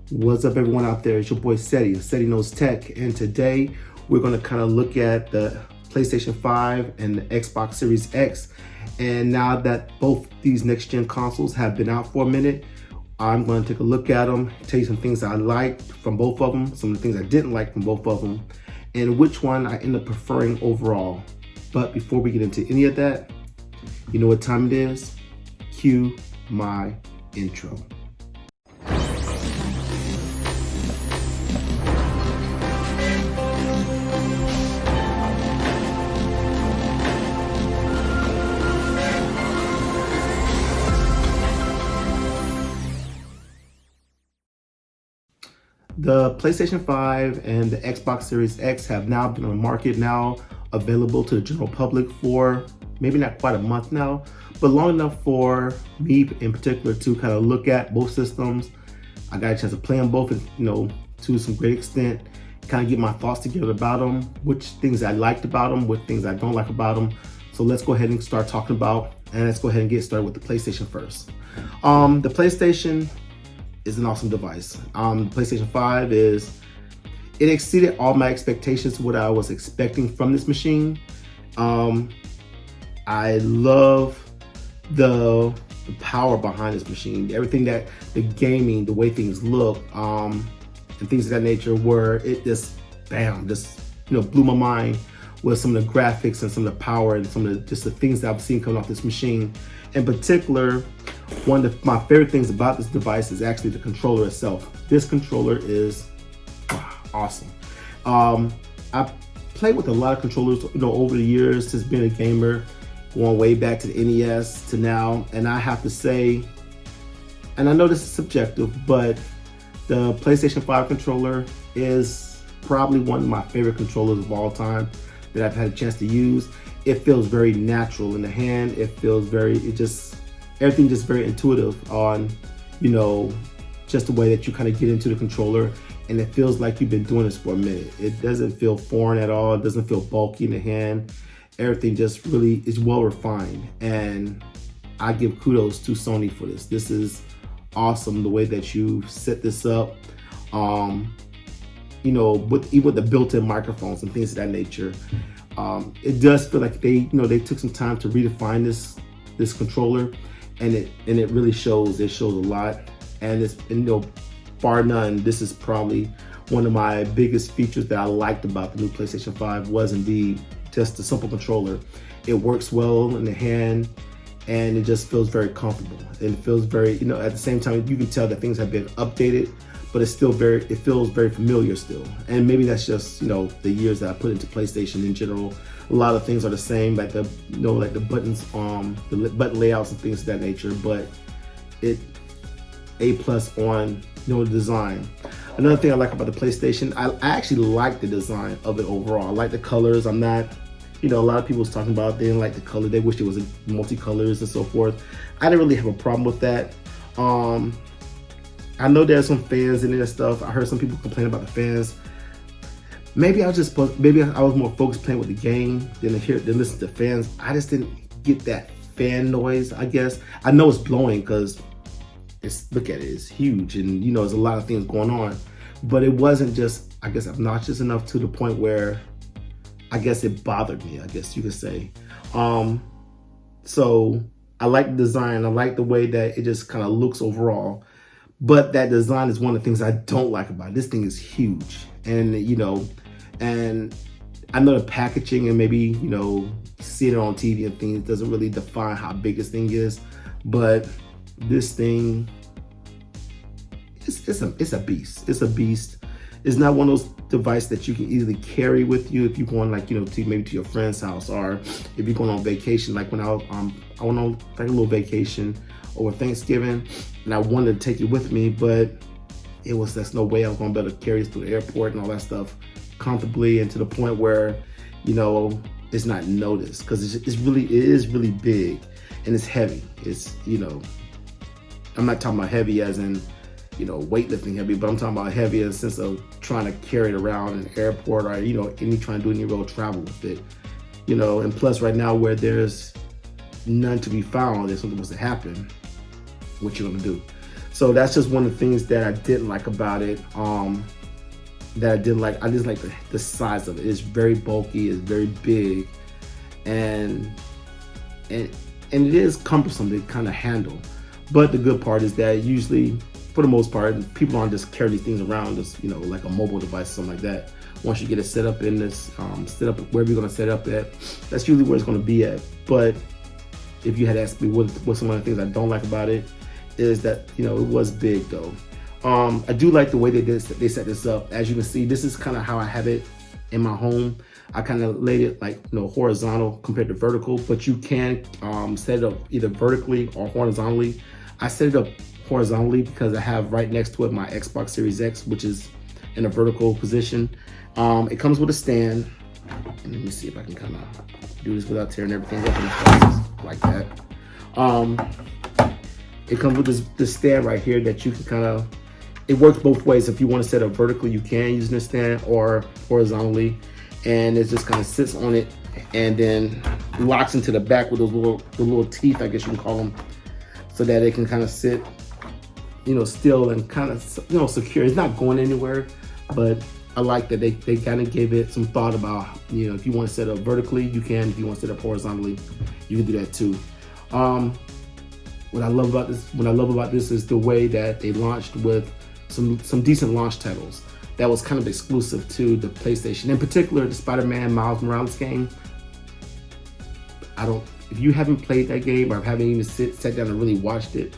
What's up, everyone out there? It's your boy Ceddy, Ceddy Knows Tech, and today we're going to kind of look at the PlayStation 5 and the Xbox Series X. And now that both these next-gen consoles have been out for a minute, I'm going to take a look at them, tell you some things I liked from both of them, some of the things I didn't like from both of them, and which one I end up preferring overall. But before we get into any of that, you know what time it is? Cue my intro. The PlayStation 5 and the Xbox Series X have now been on the market now, available to the general public for maybe not quite a month now, but long enough for me in particular to kind of look at both systems. I got a chance to play them both, to some great extent, kind of get my thoughts together about them, which things I liked about them, what things I don't like about them. So let's go ahead and start talking about, and let's go ahead and get started with the PlayStation first. The PlayStation is an awesome device. The PlayStation 5 it exceeded all my expectations, what I was expecting from this machine. I love the power behind this machine, everything that the gaming, the way things look, and things of that nature, where it just blew my mind with some of the graphics and some of the power and some of the things that I've seen coming off this machine. In particular, one of my favorite things about this device is actually the controller itself. This controller is awesome. I've played with a lot of controllers, over the years since being a gamer, going way back to the NES to now. And I have to say, and I know this is subjective, but the PlayStation 5 controller is probably one of my favorite controllers of all time that I've had a chance to use. It feels very natural in the hand. It feels everything just very intuitive on, just the way that you kind of get into the controller, and it feels like you've been doing this for a minute. It doesn't feel foreign at all. It doesn't feel bulky in the hand. Everything just really is well refined, and I give kudos to Sony for this. This is awesome, the way that you set this up. With the built-in microphones and things of that nature. It does feel like they took some time to redefine this controller, and it really shows. It shows a lot, and bar none, this is probably one of my biggest features that I liked about the new PlayStation 5 was indeed just the simple controller. It works well in the hand, and it just feels very comfortable. And it feels very, at the same time, you can tell that things have been updated, but it feels very familiar still. And maybe that's just, the years that I put into PlayStation in general. A lot of things are the same, like the buttons, the button layouts and things of that nature, but it A+ on, the design. Another thing I like about the PlayStation, I actually like the design of it overall. I like the colors. I'm not, a lot of people was talking about they didn't like the color. They wish it was multicolors and so forth. I didn't really have a problem with that. I know there's some fans in there and stuff. I heard some people complain about the fans. Maybe I was more focused playing with the game than listen to fans. I just didn't get that fan noise, I guess. I know it's blowing because look at it, it's huge, and there's a lot of things going on. But it wasn't just, I guess, obnoxious enough to the point where I guess it bothered me, I guess you could say. So I like the design. I like the way that it just kind of looks overall. But that design is one of the things I don't like about it. This thing is huge. And, and I know the packaging and maybe, seeing it on TV and things doesn't really define how big this thing is. But this thing, it's a beast. It's a beast. It's not one of those devices that you can easily carry with you if you're going maybe to your friend's house, or if you're going on vacation. Like when I went on a little vacation over Thanksgiving, and I wanted to take it with me, but there's no way I was gonna be able to carry this to the airport and all that stuff comfortably, and to the point where, it's not noticed, because it is really big, and it's heavy. It's, I'm not talking about heavy as in, weightlifting heavy, but I'm talking about heavy in the sense of trying to carry it around in the airport, or, trying to do any road travel with it, and plus right now where there's none to be found if something was to happen, what you're gonna do. So that's just one of the things that I didn't like about it. That I didn't like. I just like the size of it. It's very bulky. It's very big, and it is cumbersome to kind of handle. But the good part is that usually, for the most part, people aren't just carrying these things around as, you know, like a mobile device or something like that. Once you get it set up in this, set up wherever you're going to set it up at, that's usually where it's going to be at. But if you had asked me what some of the things I don't like about it, is that, you know, it was big though. I do like the way they set this up. As you can see, this is kind of how I have it in my home. I kind of laid it like, you know, horizontal compared to vertical, but you can set it up either vertically or horizontally. I set it up horizontally because I have right next to it my Xbox Series X, which is in a vertical position. It comes with a stand. And let me see if I can kind of do this without tearing everything up in places like that. It comes with this stand right here that you can kind of, it works both ways. If you want to set up vertically, you can use this stand, or horizontally. And it just kind of sits on it and then locks into the back with those little teeth, I guess you can call them, so that it can kind of sit, you know, still and kind of, you know, secure. It's not going anywhere, but I like that they kind of gave it some thought about, you know, if you want to set up vertically, you can. If you want to set up horizontally, you can do that too. What I love about this is the way that they launched with some decent launch titles that was kind of exclusive to the PlayStation. In particular, the Spider-Man Miles Morales game. If you haven't played that game or haven't even sat down and really watched it,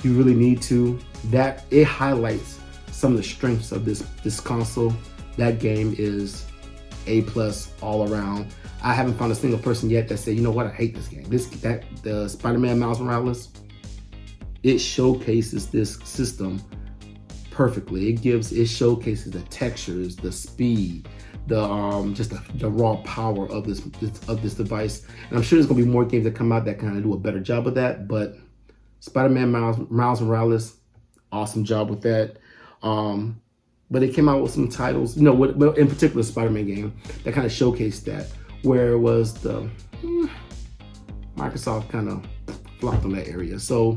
you really need to. That it highlights some of the strengths of this console. That game is A+ all around. I haven't found a single person yet that said, you know what, I hate this game. The Spider-Man Miles Morales, it showcases this system perfectly. It showcases the textures, the speed, just the raw power of this device. And I'm sure there's gonna be more games that come out that kind of do a better job of that. But Spider-Man Miles Morales, awesome job with that. But it came out with some titles, you know, in particular Spider-Man game that kind of showcased that, where it was the Microsoft kind of flopped on that area. So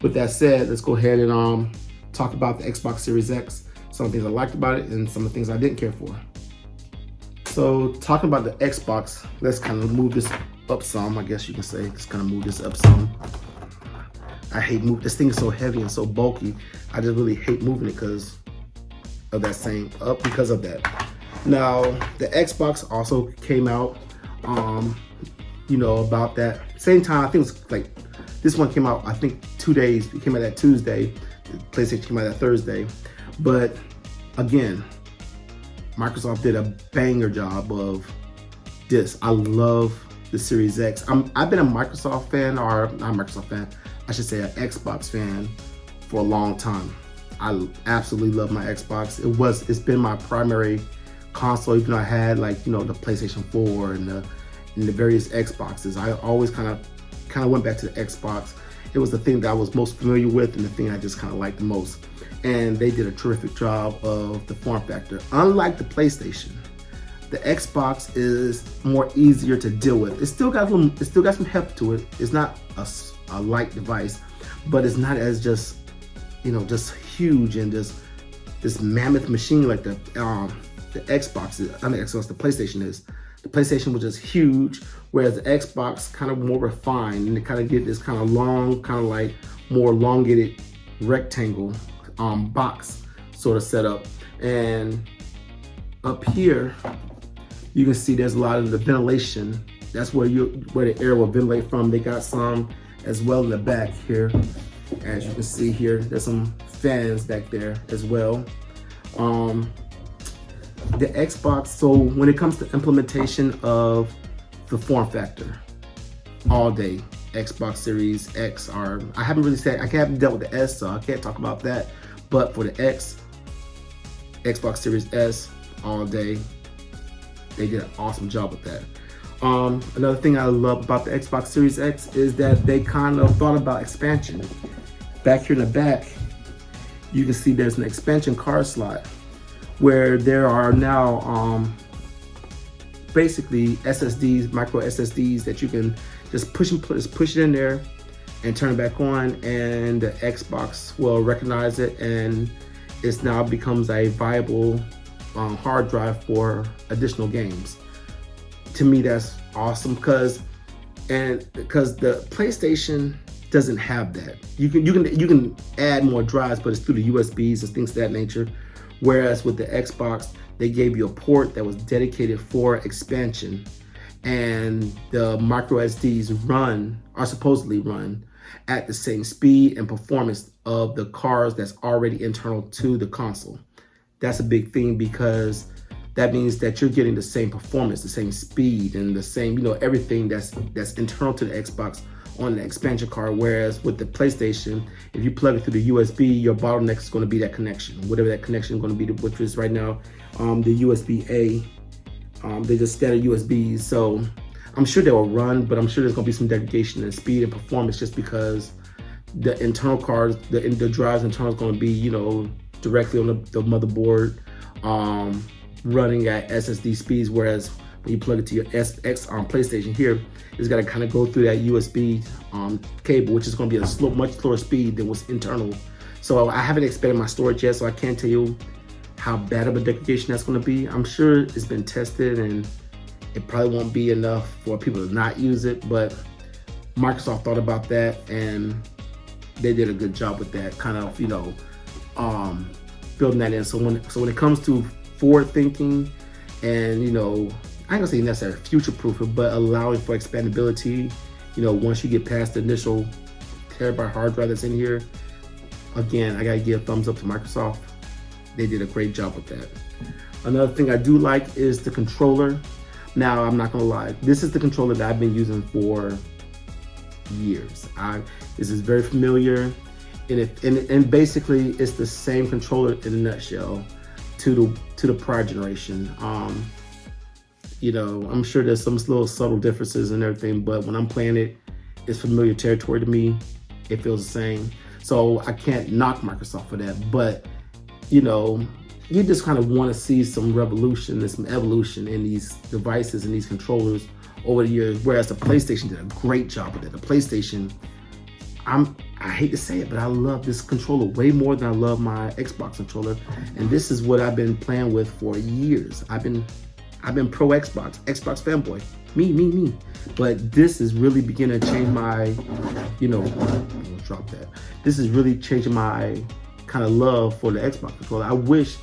with that said, let's go ahead and talk about the Xbox Series X, some of the things I liked about it and some of the things I didn't care for. So talking about the Xbox, let's kind of move this up some, I guess you can say. Just kind of move this up some. I hate moving. This thing is so heavy and so bulky. I just really hate moving it because of that. Now, the Xbox also came out, you know, about that same time. I think it was like, this one came out, I think 2 days. It came out that Tuesday. PlayStation came out that Thursday. But again, Microsoft did a banger job of this. I love the Series X. I've been a Microsoft fan, or not Microsoft fan, I should say an Xbox fan for a long time. I absolutely love my Xbox. It's been my primary console, even though I had, like, you know, the PlayStation 4 and the various Xboxes. I always kind of went back to the Xbox. It was the thing that I was most familiar with and the thing I just kind of liked the most. And they did a terrific job of the form factor. Unlike the PlayStation, the Xbox is more easier to deal with. It's still got some heft to it. It's not a light device, but it's not as just, you know, just huge and just this mammoth machine like the Xbox is. I mean, Xbox, the PlayStation is. The PlayStation was just huge, whereas the Xbox kind of more refined, and it kind of get this kind of long, kind of like more elongated rectangle box sort of setup. And up here, you can see there's a lot of the ventilation. That's where the air will ventilate from. They got some as well in the back here. As you can see here, there's some fans back there as well. The Xbox, so when it comes to implementation of the form factor, all day, Xbox Series X I haven't dealt with the S, so I can't talk about that. But for the X, Xbox Series S, all day, they did an awesome job with that. Another thing I love about the Xbox Series X is that they kind of thought about expansion. Back here in the back, you can see there's an expansion card slot where there are now basically SSDs, micro SSDs that you can just push it in there, and turn it back on, and the Xbox will recognize it, and it now becomes a viable hard drive for additional games. To me, that's awesome because the PlayStation doesn't have that. You can add more drives, but it's through the USBs and things of that nature. Whereas with the Xbox, they gave you a port that was dedicated for expansion, and the micro SDs are supposedly run at the same speed and performance of the cards that's already internal to the console. That's a big thing because that means that you're getting the same performance, the same speed, and the same, everything that's internal to the Xbox on the expansion card. Whereas with the PlayStation, if you plug it through the USB, your bottleneck is going to be that connection, whatever that connection is going to be, which is right now the USB-A. They're just standard USBs. So I'm sure they will run, but I'm sure there's going to be some degradation in speed and performance just because the internal cards, the drives internal is going to be, directly on the motherboard, running at SSD speeds. Whereas when you plug it to your PlayStation here, it's got to kind of go through that USB cable, which is going to be a much slower speed than what's internal. So I haven't expanded my storage yet, so I can't tell you how bad of a degradation that's going to be. I'm sure it's been tested, and it probably won't be enough for people to not use it, but Microsoft thought about that, and they did a good job with that, kind of, building that in. So when it comes to forward thinking, and I ain't gonna say necessarily future-proofing, but allowing for expandability, once you get past the initial terabyte hard drive that's in here, again, I gotta give a thumbs up to Microsoft. They did a great job with that. Another thing I do like is the controller. Now, I'm not gonna lie, this is the controller that I've been using for years. This is very familiar, and basically it's the same controller in a nutshell to the prior generation. I'm sure there's some little subtle differences and everything, but when I'm playing it, it's familiar territory to me. It feels the same. So I can't knock Microsoft for that, but you just kind of want to see some revolution and some evolution in these devices and these controllers over the years, whereas the PlayStation did a great job with it. The PlayStation, I hate to say it, but I love this controller way more than I love my Xbox controller, and this is what I've been playing with for years. I've been pro Xbox fanboy, me. But this is really beginning to change my, drop that. This is really changing my kind of love for the Xbox controller. I wish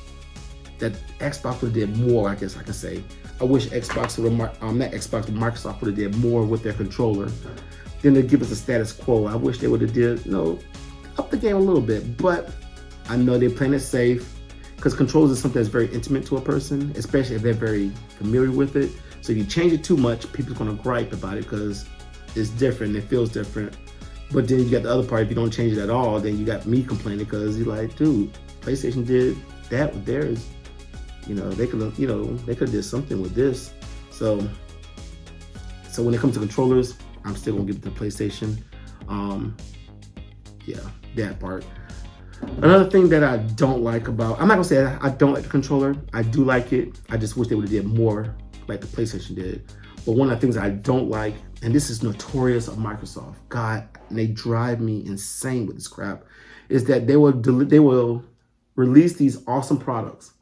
that Xbox would have did more, I guess I can say. I wish Xbox would have, not Xbox, but Microsoft would have did more with their controller than to give us a status quo. I wish they would have did, up the game a little bit, but I know they're playing it safe because controllers is something that's very intimate to a person, especially if they're very familiar with it. So if you change it too much, people's gonna gripe about it because it's different, it feels different. But then you got the other part, if you don't change it at all, then you got me complaining because you're like, dude, PlayStation did that with theirs. They could have did something with this. So when it comes to controllers, I'm still gonna give it to PlayStation. Yeah, that part. Another thing that I don't like about, I'm not gonna say I don't like the controller. I do like it. I just wish they would have did more like the PlayStation did. But one of the things I don't like, and this is notorious of Microsoft, God, and they drive me insane with this crap, is that they will release these awesome products,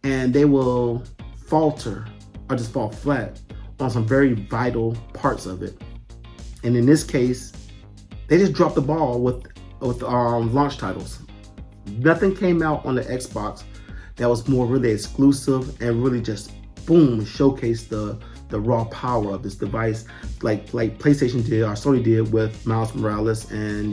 and they will falter or just fall flat on some very vital parts of it. And in this case, they just dropped the ball with launch titles. Nothing came out on the Xbox that was more really exclusive and really just boom, showcased the raw power of this device, like PlayStation did or Sony did with Miles Morales and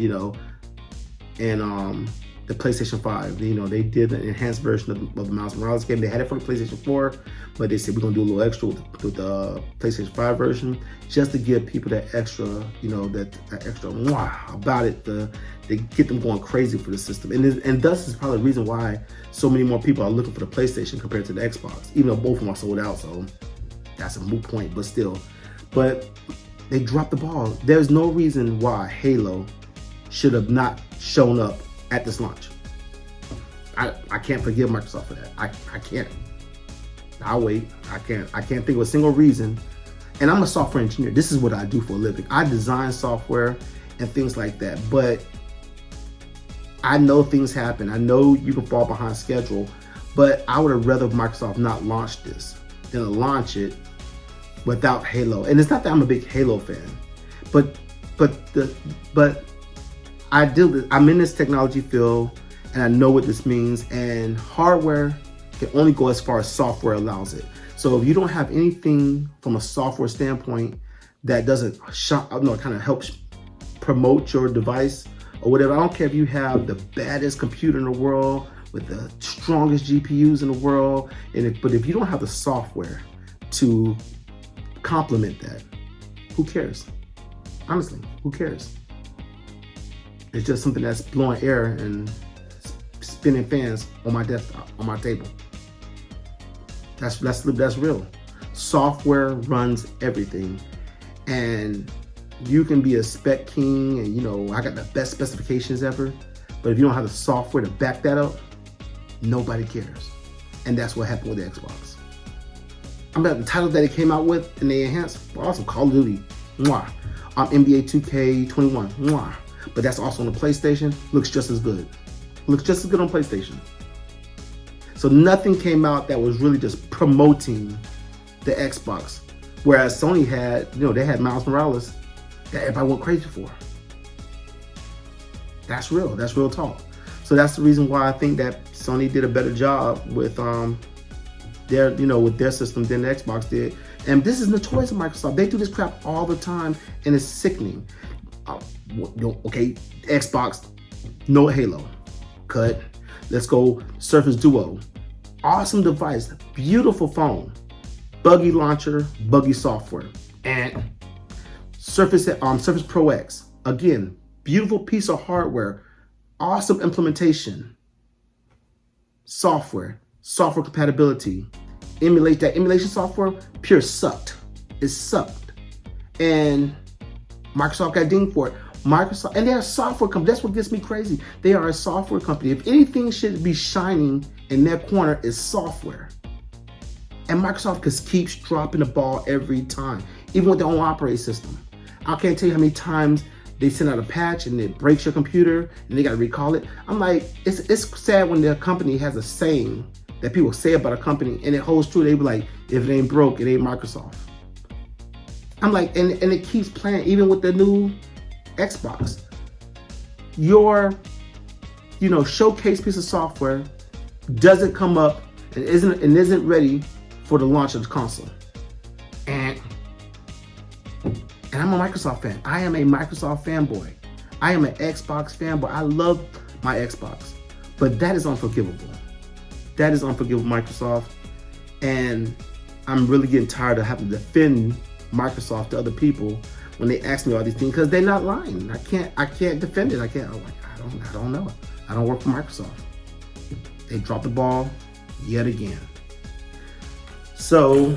the PlayStation 5. They did an enhanced version of the Miles Morales game. They had it for the PlayStation 4, but they said we're gonna do a little extra with the PlayStation 5 version, just to give people that extra, that extra mwah about it, to get them going crazy for the system. And thus is probably the reason why so many more people are looking for the PlayStation compared to the Xbox, even though both of them are sold out. So that's a moot point, but still. But they dropped the ball. There's no reason why Halo should have not shown up at this launch. I can't forgive Microsoft for that. I can't. I'll wait. I can't think of a single reason. And I'm a software engineer. This is what I do for a living. I design software and things like that. But I know things happen. I know you can fall behind schedule, but I would have rather Microsoft not launch this than to launch it without Halo. And it's not that I'm a big Halo fan, but I'm in this technology field and I know what this means, and hardware can only go as far as software allows it. So if you don't have anything from a software standpoint that doesn't kind of helps promote your device or whatever, I don't care if you have the baddest computer in the world with the strongest GPUs in the world, but if you don't have the software to complement that, who cares? Honestly, who cares? It's just something that's blowing air and spinning fans on my desktop, on my table. That's real. Software runs everything, and you can be a spec king and I got the best specifications ever, but if you don't have the software to back that up, nobody cares. And that's what happened with the Xbox. I'm about the title that it came out with and they enhanced. Awesome. Call of Duty, mwah. NBA 2K21, mwah. But that's also on the PlayStation. Looks just as good. Looks just as good on PlayStation. So nothing came out that was really just promoting the Xbox. Whereas Sony had, they had Miles Morales that everybody went crazy for. That's real. That's real talk. So that's the reason why I think that Sony did a better job with their system than the Xbox did. And this is notorious of Microsoft. They do this crap all the time, and it's sickening. Okay, Xbox, no Halo. Cut. Let's go Surface Duo. Awesome device, beautiful phone. Buggy launcher, buggy software. And Surface Pro X. Again, beautiful piece of hardware. Awesome implementation. Software compatibility. Emulation software, pure sucked. It sucked. And Microsoft got dinged for it. And they're a software company. That's what gets me crazy. They are a software company. If anything should be shining in their corner, is software. And Microsoft just keeps dropping the ball every time, even with their own operating system. I can't tell you how many times they send out a patch and it breaks your computer and they got to recall it. I'm like, it's sad when their company has a saying that people say about a company and it holds true. They be like, if it ain't broke, it ain't Microsoft. I'm like, and it keeps playing even with the new Xbox. Your, showcase piece of software doesn't come up and isn't ready for the launch of the console. And I'm a Microsoft fan. I am a Microsoft fanboy. I am an Xbox fanboy. I love my Xbox. But that is unforgivable. That is unforgivable, Microsoft. And I'm really getting tired of having to defend Microsoft to other people when they ask me all these things, because they're not lying. I can't defend it. I don't know. I don't work for Microsoft. They dropped the ball yet again. So,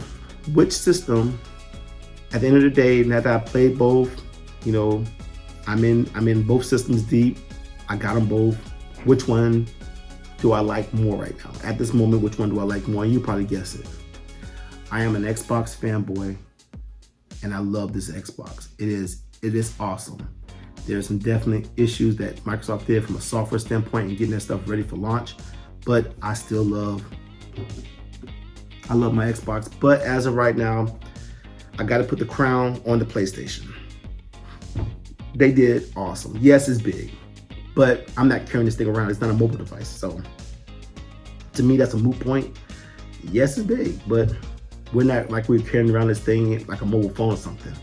which system? At the end of the day, now that I played both, I'm in both systems deep. I got them both. Which one do I like more right now? At this moment, which one do I like more? You probably guess it. I am an Xbox fanboy, and I love this Xbox. It is awesome. There's some definite issues that Microsoft did from a software standpoint and getting that stuff ready for launch, but I still love my Xbox. But as of right now, I got to put the crown on the PlayStation. They did awesome. Yes, it's big, but I'm not carrying this thing around. It's not a mobile device. So to me, that's a moot point. Yes, it's big, but we're not like we're carrying around this thing like a mobile phone or something.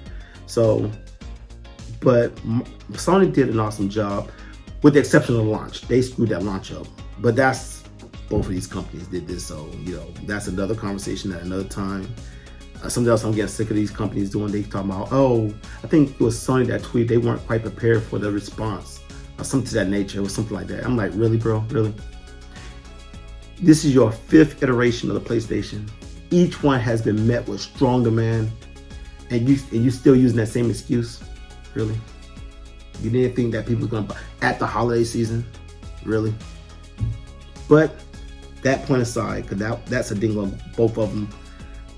So, but Sony did an awesome job with the exception of the launch. They screwed that launch up, but that's both of these companies did this. So, that's another conversation at another time. Something else I'm getting sick of these companies doing. They talking about, I think it was Sony that tweeted they weren't quite prepared for the response or something to that nature or something like that. I'm like, really, bro? Really? This is your 5th iteration of the PlayStation. Each one has been met with strong demand, and you still using that same excuse? Really? You didn't think that people are gonna buy at the holiday season? Really? But that point aside, because that's a ding on both of them.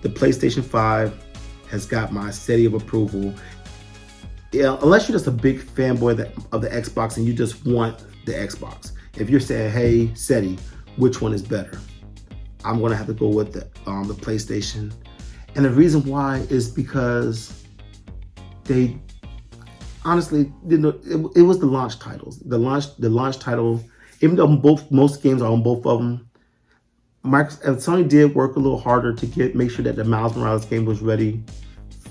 The PlayStation 5 has got my steady of approval. Yeah, unless you're just a big fanboy of the Xbox and you just want the Xbox. If you're saying, hey, Ceddy, which one is better? I'm gonna have to go with the PlayStation. And the reason why is because they honestly, it was the launch titles. The launch title, even though most games are on both of them, Sony did work a little harder to make sure that the Miles Morales game was ready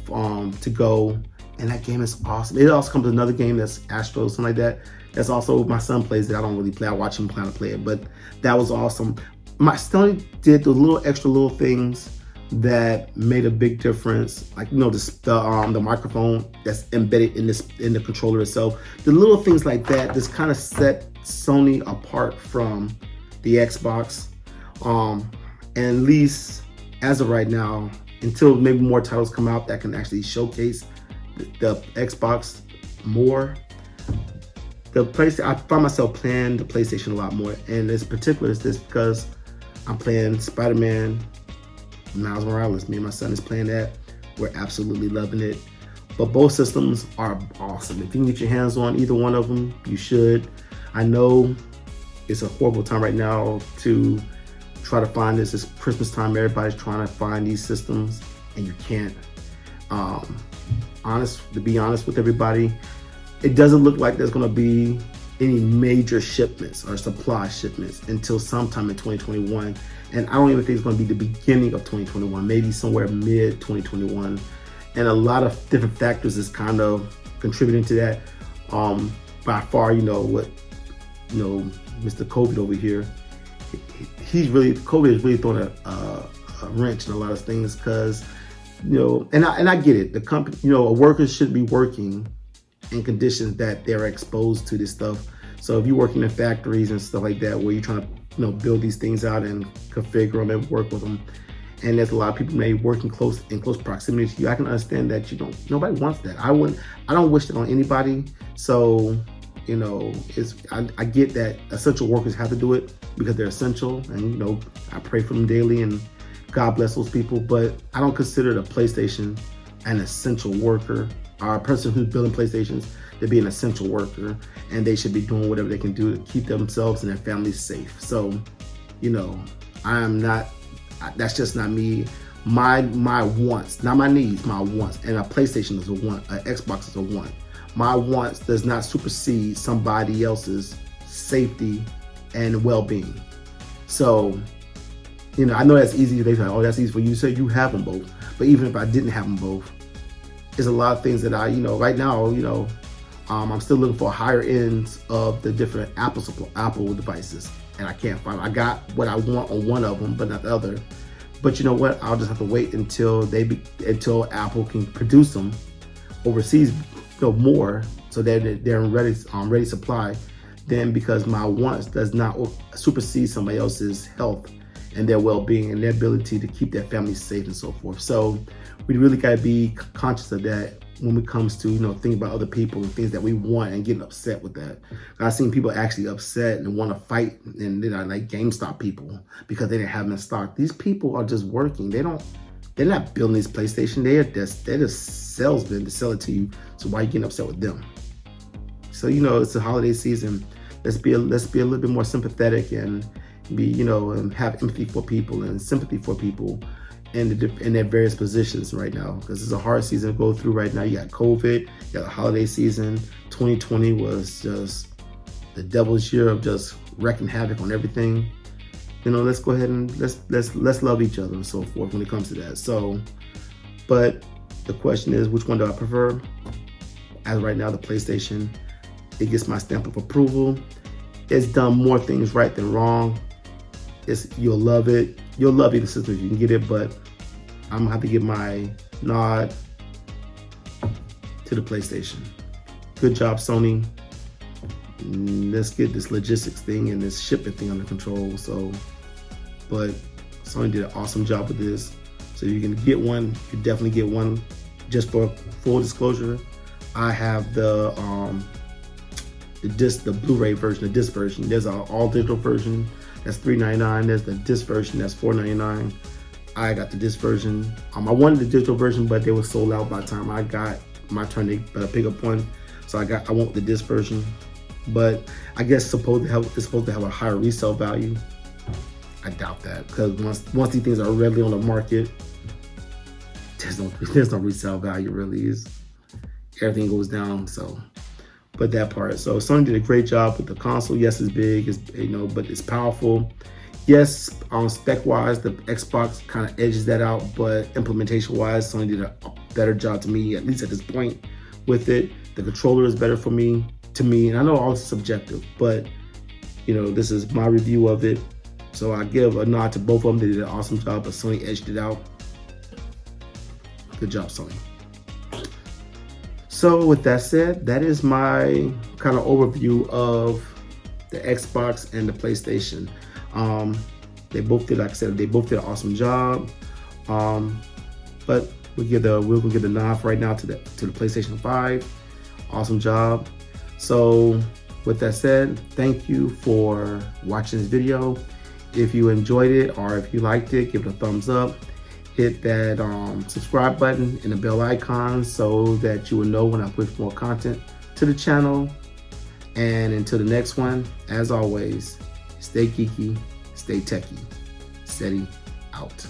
to go. And that game is awesome. It also comes with another game that's Astro, something like that. That's also, my son plays it. I don't really play. I watch him plan to play it, but that was awesome. Sony did the extra little things that made a big difference, like the microphone that's embedded in the controller itself. The little things like that just kind of set Sony apart from the Xbox. And at least as of right now, until maybe more titles come out that can actually showcase the Xbox more. I find myself playing the PlayStation a lot more, and this particular is this because I'm playing Spider-Man Miles Morales. Me and my son is playing that. We're absolutely loving it. But both systems are awesome. If you can get your hands on either one of them, you should. I know it's a horrible time right now to try to find this. It's Christmas time. Everybody's trying to find these systems, and you can't. To be honest with everybody, it doesn't look like there's going to be any major shipments or supply shipments until sometime in 2021. And I don't even think it's going to be the beginning of 2021, maybe somewhere mid 2021. And a lot of different factors is kind of contributing to that. By far, Mr. COVID over here, COVID is really throwing a wrench in a lot of things because, and I get it. The company, workers should be working in conditions that they're exposed to this stuff. So if you're working in factories and stuff like that, where you're trying to, build these things out and configure them and work with them, and there's a lot of people maybe working in close proximity to you, I can understand that nobody wants that. I don't wish that on anybody. So, I get that essential workers have to do it because they're essential, and I pray for them daily, and God bless those people. But I don't consider the PlayStation an essential worker, or a person who's building PlayStations to be an essential worker, and they should be doing whatever they can do to keep themselves and their families safe. So, I am not. That's just not me. My wants, not my needs, my wants. And a PlayStation is a want. An Xbox is a want. My wants does not supersede somebody else's safety and well-being. So, I know that's easy. They say, oh, that's easy for you to say. You have them both. But even if I didn't have them both, there's a lot of things that right now, I'm still looking for higher ends of the different Apple devices, and I can't find. I got what I want on one of them, but not the other. But you know what? I'll just have to wait until until Apple can produce them overseas, more, so that they're in ready supply. Then, because my wants does not supersede somebody else's health and their well-being and their ability to keep their family safe and so forth. So we really got to be conscious of that when it comes to, thinking about other people and things that we want and getting upset with that. I've seen people actually upset and want to fight, and like GameStop people because they didn't have them in stock. These people are just working. They're not building this PlayStation. They're just salesmen to sell it to you. So why are you getting upset with them? So, it's the holiday season. Let's be a little bit more sympathetic and be, and have empathy for people and sympathy for people in their various positions right now, because it's a hard season to go through right now. You got COVID, you got the holiday season. 2020 was just the devil's year of just wreaking havoc on everything. Let's go ahead and let's love each other and so forth when it comes to that. So, but the question is, which one do I prefer? As of right now, the PlayStation, it gets my stamp of approval. It's done more things right than wrong. You'll love it. You'll love either system if you can get it, but I'm gonna have to give my nod to the PlayStation. Good job, Sony. Let's get this logistics thing and this shipping thing under control. So, but Sony did an awesome job with this. So you can get one. You definitely get one. Just for full disclosure, I have the Blu-ray version, the disc version. There's an all digital version. That's $3.99. There's the disc version. That's $4.99. I got the disc version. I wanted the digital version, but they were sold out by the time I got my turn to pick up one. So I want the disc version, but I guess it's supposed to have a higher resale value. I doubt that, because once these things are readily on the market, there's no resale value really. Everything goes down. So, but that part. So Sony did a great job with the console. Yes, it's big, but it's powerful. Yes, spec wise, the Xbox kind of edges that out, but implementation wise, Sony did a better job to me, at least at this point, with it. The controller is better to me, and I know all this is subjective, but this is my review of it. So I give a nod to both of them. They did an awesome job, but Sony edged it out. Good job, Sony. So with that said, that is my kind of overview of the Xbox and the PlayStation. They both did, like I said, they both did an awesome job. But we're gonna give the nod right now to the PlayStation 5. Awesome job. So with that said, thank you for watching this video. If you enjoyed it or if you liked it, give it a thumbs up. Hit that subscribe button and the bell icon so that you will know when I push more content to the channel. And until the next one, as always, stay geeky, stay techie. Ceddy out.